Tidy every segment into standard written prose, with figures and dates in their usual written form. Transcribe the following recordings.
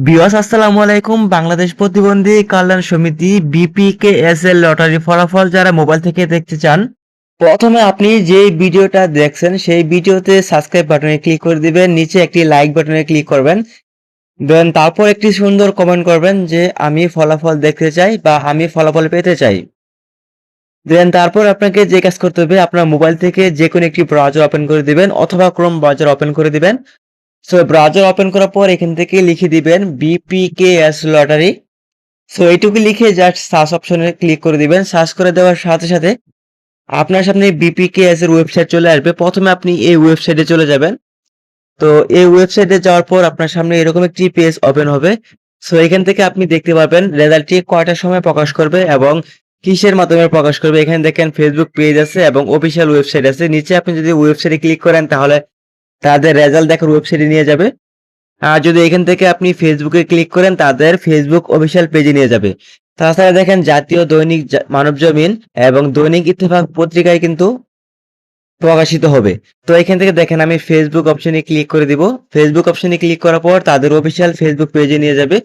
বিয়স আসসালামু আলাইকুম। বাংলাদেশ প্রতিবন্ধী কল্যাণ সমিতি বিপিকেএস এর লটারি ফলাফল যারা মোবাইল থেকে দেখতে চান, প্রথমে আপনি যে ভিডিওটা দেখছেন সেই ভিডিওতে সাবস্ক্রাইব বাটনে ক্লিক করে দিবেন, নিচে একটি লাইক বাটনে ক্লিক করবেন, দেন তারপর একটি সুন্দর কমেন্ট করবেন যে আমি ফলাফল দেখতে চাই বা আমি ফলাফল পেতে চাই। দেন তারপর আপনাকে যে কাজ করতে হবে, আপনার মোবাইল থেকে যে কোনো একটি ব্রাউজার ওপেন করে দিবেন অথবা ক্রোম ব্রাউজার ওপেন করে দিবেন। সো ব্রাউজার ওপেন করার পর এখান থেকে লিখে দিবেন বিপিকেএস লটারি। সো এইটুকু লিখে জাস্ট সার্চ অপশনে ক্লিক করে দিবেন। সার্চ করে দেওয়ার সাথে সাথে আপনার সামনে বিপিকেএস এর ওয়েবসাইট চলে আসবে। প্রথমে আপনি এই ওয়েবসাইটে চলে যাবেন। তো এই ওয়েবসাইটে যাওয়ার পর আপনার সামনে এরকম একটি পেজ ওপেন হবে। সো এখান থেকে আপনি দেখতে পাবেন রেজাল্টটি কয়টার সময় প্রকাশ করবে এবং কিসের মাধ্যমে প্রকাশ করবে। এখানে দেখেন ফেসবুক পেজ আছে এবং অফিসিয়াল ওয়েবসাইট আছে। নিচে আপনি যদি ওয়েবসাইটে ক্লিক করেন তাহলে তাদের রেজাল্ট দেখার ওয়েবসাইটে নিয়ে যাবে। আর যদি এখান থেকে আপনি ফেসবুকে ক্লিক করেন তাদের ফেসবুক অফিসিয়াল পেজে নিয়ে যাবে। তাছাড়া দেখেন জাতীয় দৈনিক মানবজমিন এবং দৈনিক ইত্তেফাক পত্রিকায় কিন্তু প্রকাশিত হবে। তো এখান থেকে দেখেন আমি ফেসবুক অপশনে ক্লিক করে দিব। ফেসবুক অপশনে ক্লিক করার পর তাদের অফিসিয়াল ফেসবুক পেজে নিয়ে যাবে।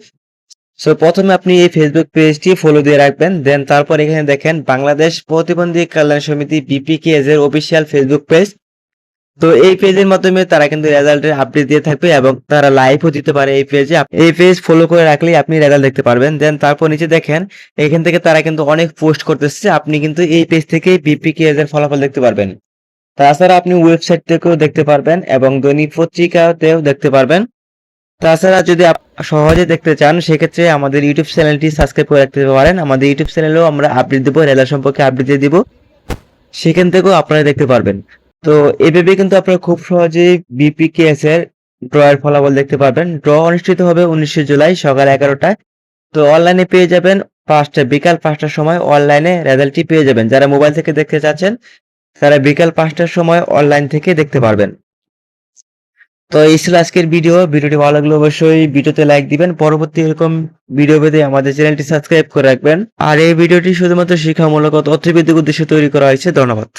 সো প্রথমে আপনি এই ফেসবুক পেজটি ফলো দিয়ে রাখবেন। দেন তারপর এখানে দেখেন বাংলাদেশ প্রতিবন্ধী কল্যাণ সমিতি বিপিকেএস এর অফিসিয়াল ফেসবুক পেজ। তো এই পেজের মাধ্যমে তারা কিন্তু রেজাল্টের আপডেট দিয়ে থাকবে এবং তারা লাইভও দিতে পারে এই পেজে। এই পেজ ফলো করে রাখলেই আপনি রেজাল্ট দেখতে পারবেন। দেন তারপর নিচে দেখেন এখান থেকে তারা কিন্তু অনেক পোস্ট করতেছে। আপনি কিন্তু এই পেজ থেকে বিপিকেএস এর ফলাফল দেখতে পারবেন। তাছাড়া আপনি ওয়েবসাইট থেকেও দেখতে পারবেন এবং দৈনিক পত্রিকাতেও দেখতে পারবেন। তাছাড়া যদি সহজে দেখতে চান সেক্ষেত্রে আমাদের ইউটিউব চ্যানেলটি সাবস্ক্রাইব করে রাখতে পারেন। আমাদের ইউটিউব চ্যানেলেও আমরা আপডেট দেবো, রেজাল্ট সম্পর্কে আপডেট দিয়ে দিব, সেখান থেকেও আপনারা দেখতে পারবেন। তো এভাবে কিন্তু আপনারা খুব সহজেই বিপিকেএস এর ড্র এর ফলাফল দেখতে পারবেন। ড্র অনুষ্ঠিত হবে 19 জুলাই সকাল 11টায়। তো অনলাইনে পেয়ে যাবেন বিকাল 5টার সময় অনলাইনে রেজাল্টটি পেয়ে যাবেন। যারা মোবাইল থেকে দেখতে চাচ্ছেন তারা বিকাল 5টার সময় অনলাইন থেকে দেখতে পারবেন। তো এই ছিল আজকের ভিডিওটি ভালো লাগলে অবশ্যই ভিডিওতে লাইক দিবেন। পরবর্তী এরকম ভিডিও পেতে আমাদের চ্যানেলটি সাবস্ক্রাইব করে রাখবেন। আর এই ভিডিওটি শুধুমাত্র শিক্ষামূলক ও তথ্যভিত্তিক উদ্দেশ্যে তৈরি করা হয়েছে। ধন্যবাদ।